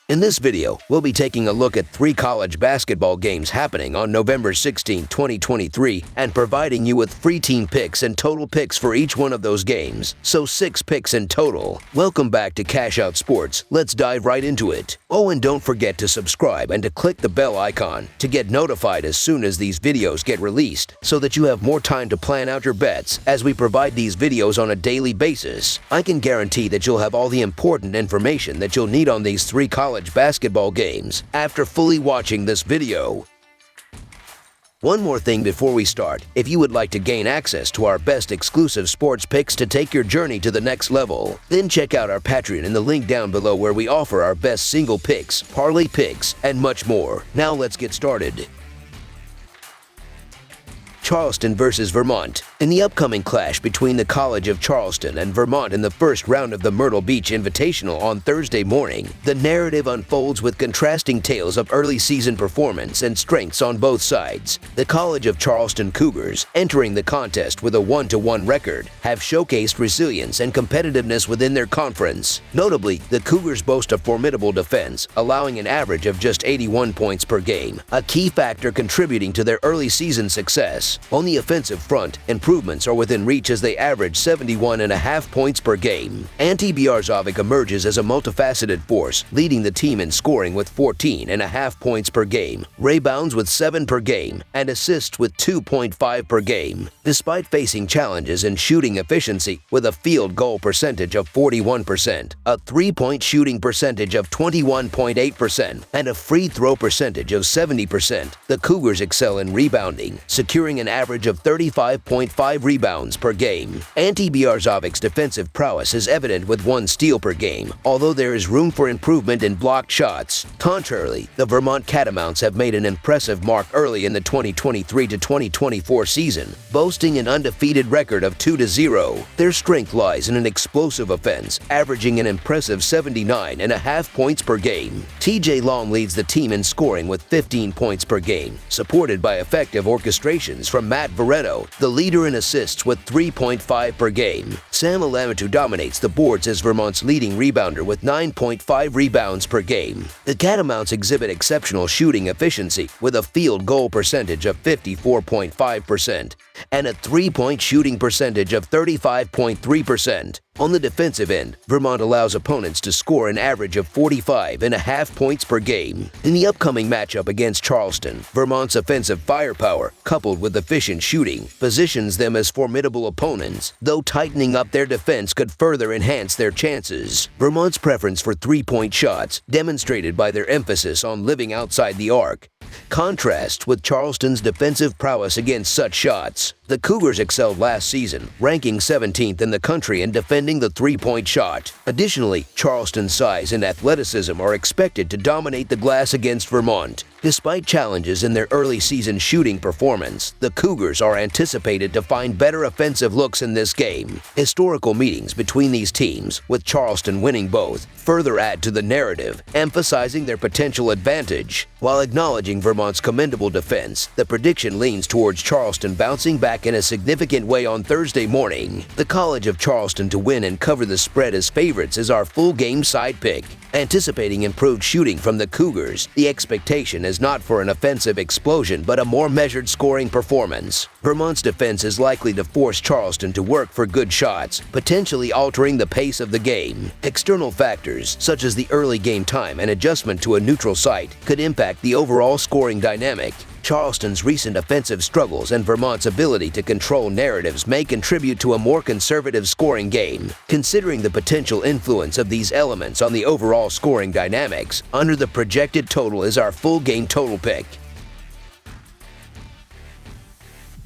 In this video, we'll be taking a look at 3 college basketball games happening on November 16, 2023, and providing you with free team picks and total picks for each one of those games, so 6 picks in total. Welcome back to Cash Out Sports. Let's dive right into it. Oh, and don't forget to subscribe and to click the bell icon to get notified as soon as these videos get released, so that you have more time to plan out your bets as we provide these videos on a daily basis. I can guarantee that you'll have all the important information that you'll need on these 3 college basketball games after fully watching this video. One more thing before we start. If you would like to gain access to our best exclusive sports picks to take your journey to the next level, then check out our Patreon in the link down below, where we offer our best single picks, parlay picks, and much more. Now let's get started. Charleston versus Vermont. In the upcoming clash between the College of Charleston and Vermont in the first round of the Myrtle Beach Invitational on Thursday morning, the narrative unfolds with contrasting tales of early season performance and strengths on both sides. The College of Charleston Cougars, entering the contest with a 1-1 record, have showcased resilience and competitiveness within their conference. Notably, the Cougars boast a formidable defense, allowing an average of just 81 points per game, a key factor contributing to their early season success. On the offensive front, improvements are within reach as they average 71.5 points per game. Pickdawgz emerges as a multifaceted force, leading the team in scoring with 14.5 points per game, rebounds with 7 per game, and assists with 2.5 per game. Despite facing challenges in shooting efficiency with a field goal percentage of 41%, a three-point shooting percentage of 21.8%, and a free throw percentage of 70%, the Cougars excel in rebounding, securing an average of 35.5 rebounds per game. Pickdawgz's defensive prowess is evident with 1 steal per game, although there is room for improvement in blocked shots. Contrarily, the Vermont Catamounts have made an impressive mark early in the 2023-2024 season, boasting an undefeated record of 2-0. Their strength lies in an explosive offense, averaging an impressive 79.5 points per game. TJ Long leads the team in scoring with 15 points per game, supported by effective orchestrations from Matt Vareno, the leader in assists with 3.5 per game. Sam Alamatu dominates the boards as Vermont's leading rebounder with 9.5 rebounds per game. The Catamounts exhibit exceptional shooting efficiency with a field goal percentage of 54.5% and a three-point shooting percentage of 35.3%. On the defensive end, Vermont allows opponents to score an average of 45.5 points per game. In the upcoming matchup against Charleston, Vermont's offensive firepower, coupled with efficient shooting, positions them as formidable opponents, though tightening up their defense could further enhance their chances. Vermont's preference for three-point shots, demonstrated by their emphasis on living outside the arc, contrasts with Charleston's defensive prowess against such shots. The Cougars excelled last season, ranking 17th in the country in defending the three-point shot. Additionally, Charleston's size and athleticism are expected to dominate the glass against Vermont. Despite challenges in their early season shooting performance, the Cougars are anticipated to find better offensive looks in this game. Historical meetings between these teams, with Charleston winning both, further add to the narrative, emphasizing their potential advantage. While acknowledging Vermont's commendable defense, the prediction leans towards Charleston bouncing back in a significant way on Thursday morning. The College of Charleston to win and cover the spread as favorites is our full game side pick. Anticipating improved shooting from the Cougars, the expectation is not for an offensive explosion but a more measured scoring performance. Vermont's defense is likely to force Charleston to work for good shots, potentially altering the pace of the game. External factors, such as the early game time and adjustment to a neutral site, could impact the overall scoring dynamic. Charleston's recent offensive struggles and Vermont's ability to control narratives may contribute to a more conservative scoring game. Considering the potential influence of these elements on the overall scoring dynamics, under the projected total is our full game total pick.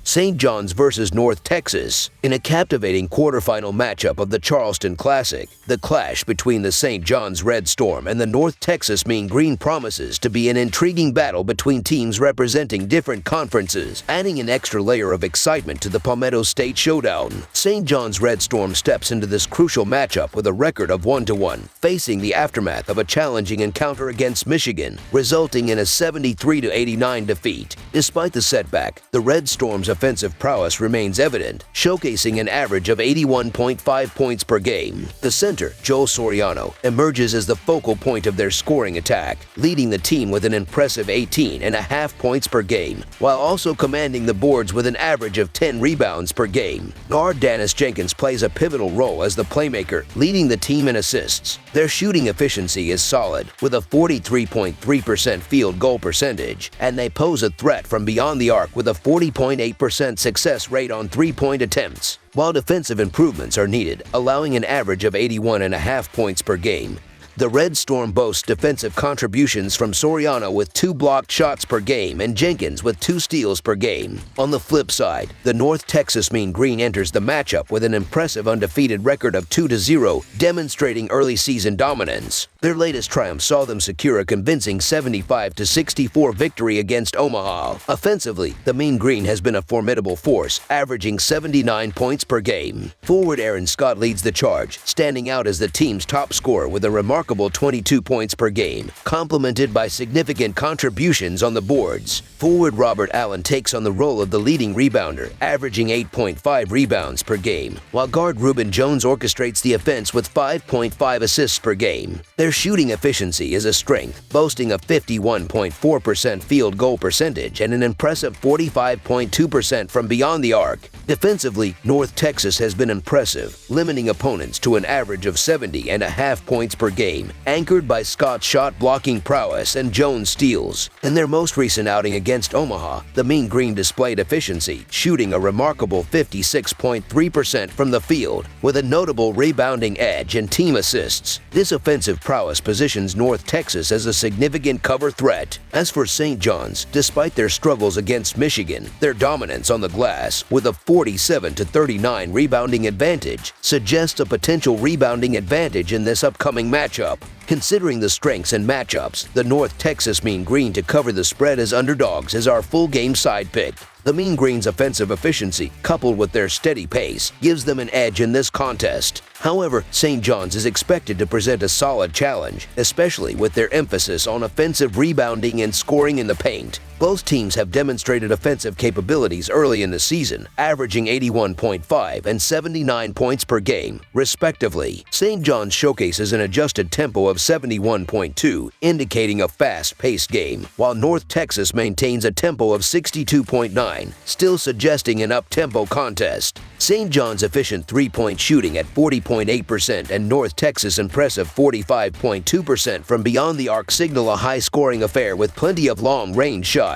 St. John's versus North Texas. In a captivating quarterfinal matchup of the Charleston Classic, the clash between the St. John's Red Storm and the North Texas Mean Green promises to be an intriguing battle between teams representing different conferences, adding an extra layer of excitement to the Palmetto State showdown. St. John's Red Storm steps into this crucial matchup with a record of 1-1, facing the aftermath of a challenging encounter against Michigan, resulting in a 73-89 defeat. Despite the setback, the Red Storm's offensive prowess remains evident, showcasing an average of 81.5 points per game. The center, Joel Soriano, emerges as the focal point of their scoring attack, leading the team with an impressive 18.5 points per game, while also commanding the boards with an average of 10 rebounds per game. Guard Dennis Jenkins plays a pivotal role as the playmaker, leading the team in assists. Their shooting efficiency is solid, with a 43.3% field goal percentage, and they pose a threat from beyond the arc with a 40.8% success rate on three-point attempts. While defensive improvements are needed, allowing an average of 81.5 points per game, the Red Storm boasts defensive contributions from Soriano with 2 blocked shots per game and Jenkins with 2 steals per game. On the flip side, the North Texas Mean Green enters the matchup with an impressive undefeated record of 2-0, demonstrating early season dominance. Their latest triumph saw them secure a convincing 75-64 victory against Omaha. Offensively, the Mean Green has been a formidable force, averaging 79 points per game. Forward Aaron Scott leads the charge, standing out as the team's top scorer with a remarkable 22 points per game, complemented by significant contributions on the boards. Forward Robert Allen takes on the role of the leading rebounder, averaging 8.5 rebounds per game, while guard Reuben Jones orchestrates the offense with 5.5 assists per game. Their shooting efficiency is a strength, boasting a 51.4% field goal percentage and an impressive 45.2% from beyond the arc. Defensively, North Texas has been impressive, limiting opponents to an average of 70.5 points per game, anchored by Scott's shot-blocking prowess and Jones' steals. In their most recent outing against Omaha, the Mean Green displayed efficiency, shooting a remarkable 56.3% from the field, with a notable rebounding edge and team assists. This offensive prowess positions North Texas as a significant cover threat. As for St. John's, despite their struggles against Michigan, their dominance on the glass, with a 47-39 rebounding advantage, suggests a potential rebounding advantage in this upcoming matchup. Considering the strengths and matchups, the North Texas Mean Green to cover the spread as underdogs is our full game side pick. The Mean Green's offensive efficiency, coupled with their steady pace, gives them an edge in this contest. However, St. John's is expected to present a solid challenge, especially with their emphasis on offensive rebounding and scoring in the paint. Both teams have demonstrated offensive capabilities early in the season, averaging 81.5 and 79 points per game, respectively. St. John's showcases an adjusted tempo of 71.2, indicating a fast-paced game, while North Texas maintains a tempo of 62.9, still suggesting an up-tempo contest. St. John's efficient three-point shooting at 40.8% and North Texas' impressive 45.2% from beyond the arc signal a high-scoring affair with plenty of long-range shots.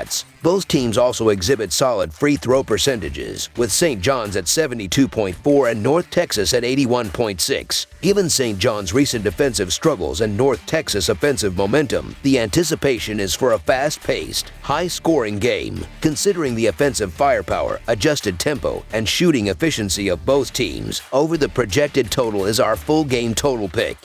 Both teams also exhibit solid free throw percentages, with St. John's at 72.4 and North Texas at 81.6. Given St. John's recent defensive struggles and North Texas offensive momentum, the anticipation is for a fast-paced, high-scoring game. Considering the offensive firepower, adjusted tempo, and shooting efficiency of both teams, over the projected total is our full game total pick.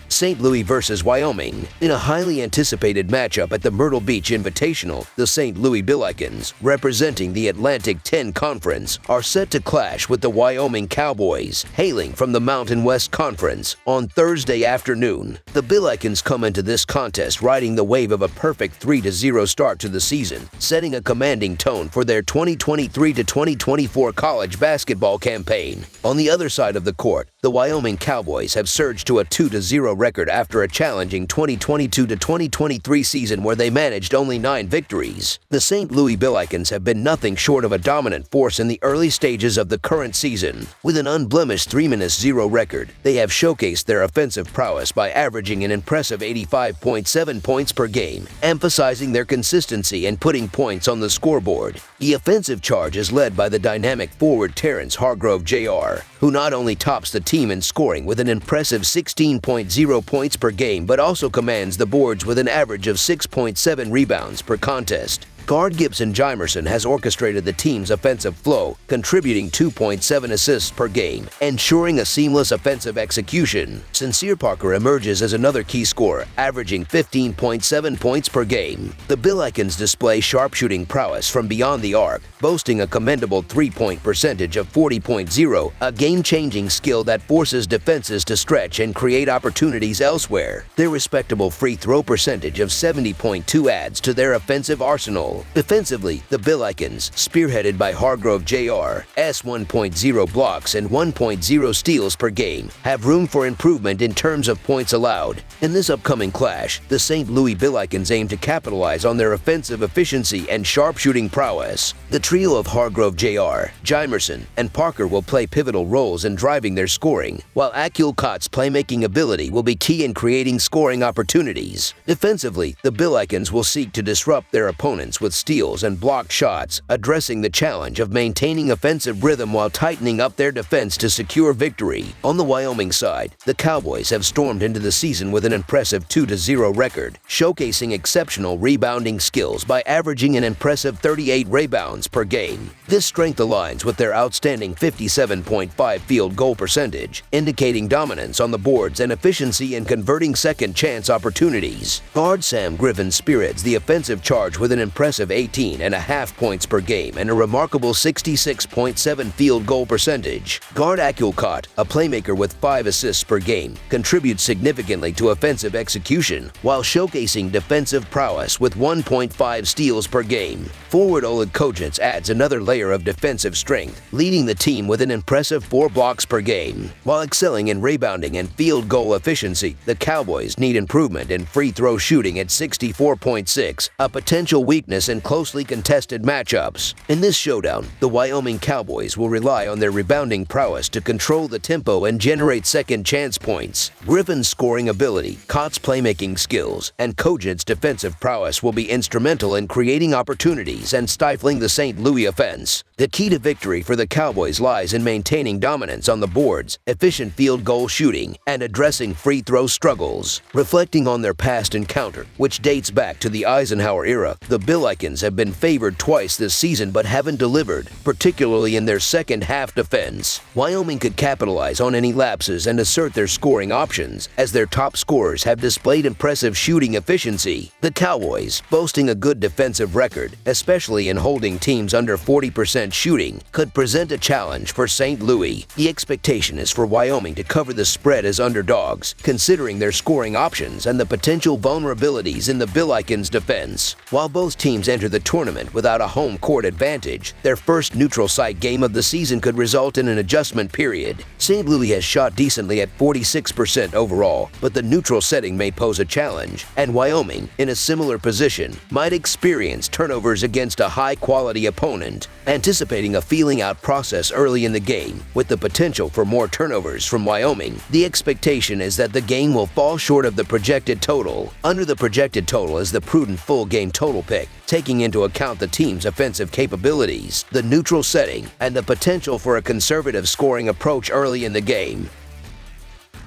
St. Louis versus Wyoming. In a highly anticipated matchup at the Myrtle Beach Invitational, the St. Louis Billikens, representing the Atlantic 10 Conference, are set to clash with the Wyoming Cowboys, hailing from the Mountain West Conference, on Thursday afternoon. The Billikens come into this contest riding the wave of a perfect 3-0 start to the season, setting a commanding tone for their 2023-2024 college basketball campaign. On the other side of the court, the Wyoming Cowboys have surged to a 2-0 record after a challenging 2022-2023 season where they managed only 9 victories. The St. Louis Billikens have been nothing short of a dominant force in the early stages of the current season. With an unblemished 3-0 record, they have showcased their offensive prowess by averaging an impressive 85.7 points per game, emphasizing their consistency and putting points on the scoreboard. The offensive charge is led by the dynamic forward Terrence Hargrove Jr., who not only tops the team in scoring with an impressive 16.0 points per game, but also commands the boards with an average of 6.7 rebounds per contest. Guard Gibson Jimerson has orchestrated the team's offensive flow, contributing 2.7 assists per game, ensuring a seamless offensive execution. Sincere Parker emerges as another key scorer, averaging 15.7 points per game. The Billikens display sharpshooting prowess from beyond the arc, boasting a commendable three-point percentage of 40.0, a game-changing skill that forces defenses to stretch and create opportunities elsewhere. Their respectable free throw percentage of 70.2 adds to their offensive arsenal. well. Defensively, the Billikens, spearheaded by Hargrove Jr., S1.0 blocks and 1.0 steals per game, have room for improvement in terms of points allowed. In this upcoming clash, the St. Louis Billikens aim to capitalize on their offensive efficiency and sharpshooting prowess. The trio of Hargrove Jr., Jimerson, and Parker will play pivotal roles in driving their scoring, while Akulkot's playmaking ability will be key in creating scoring opportunities. Defensively, the Billikens will seek to disrupt their opponents with steals and blocked shots, addressing the challenge of maintaining offensive rhythm while tightening up their defense to secure victory. On the Wyoming side, the Cowboys have stormed into the season with an impressive 2-0 record, showcasing exceptional rebounding skills by averaging an impressive 38 rebounds per game. This strength aligns with their outstanding 57.5 field goal percentage, indicating dominance on the boards and efficiency in converting second-chance opportunities. Guard Sam Griffin spearheads the offensive charge with an impressive 18.5 points per game and a remarkable 66.7 field goal percentage. Guard Akulkot, a playmaker with 5 assists per game, contributes significantly to offensive execution while showcasing defensive prowess with 1.5 steals per game. Forward Oleg Kojins adds another layer of defensive strength, leading the team with an impressive 4 blocks per game. While excelling in rebounding and field goal efficiency, the Cowboys need improvement in free throw shooting at 64.6, a potential weakness in closely contested matchups. In this showdown, the Wyoming Cowboys will rely on their rebounding prowess to control the tempo and generate second-chance points. Griffin's scoring ability, Kott's playmaking skills, and Kojins' defensive prowess will be instrumental in creating opportunities and stifling the St. Louis offense. The key to victory for the Cowboys lies in maintaining dominance on the boards, efficient field goal shooting, and addressing free throw struggles. Reflecting on their past encounter, which dates back to the Eisenhower era, the Billikens have been favored twice this season but haven't delivered, particularly in their second-half defense. Wyoming could capitalize on any lapses and assert their scoring options, as their top scorers have displayed impressive shooting efficiency. The Cowboys, boasting a good defensive record, especially in holding teams under 40% shooting, could present a challenge for St. Louis. The expectation is for Wyoming to cover the spread as underdogs, considering their scoring options and the potential vulnerabilities in the Billikens' defense. While both teams enter the tournament without a home court advantage, their first neutral site game of the season could result in an adjustment period. St. Louis has shot decently at 46% overall, but the neutral setting may pose a challenge, and Wyoming, in a similar position, might experience turnovers against a high-quality opponent. Anticipating a feeling-out process early in the game, with the potential for more turnovers from Wyoming, the expectation is that the game will fall short of the projected total. Under the projected total is the prudent full-game total pick, taking into account the team's offensive capabilities, the neutral setting, and the potential for a conservative scoring approach early in the game.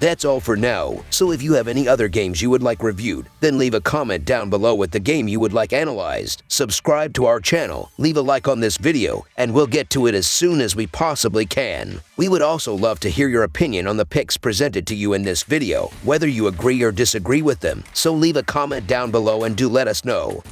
That's all for now, so if you have any other games you would like reviewed, then leave a comment down below with the game you would like analyzed. Subscribe to our channel, leave a like on this video, and we'll get to it as soon as we possibly can. We would also love to hear your opinion on the picks presented to you in this video, whether you agree or disagree with them, so leave a comment down below and do let us know.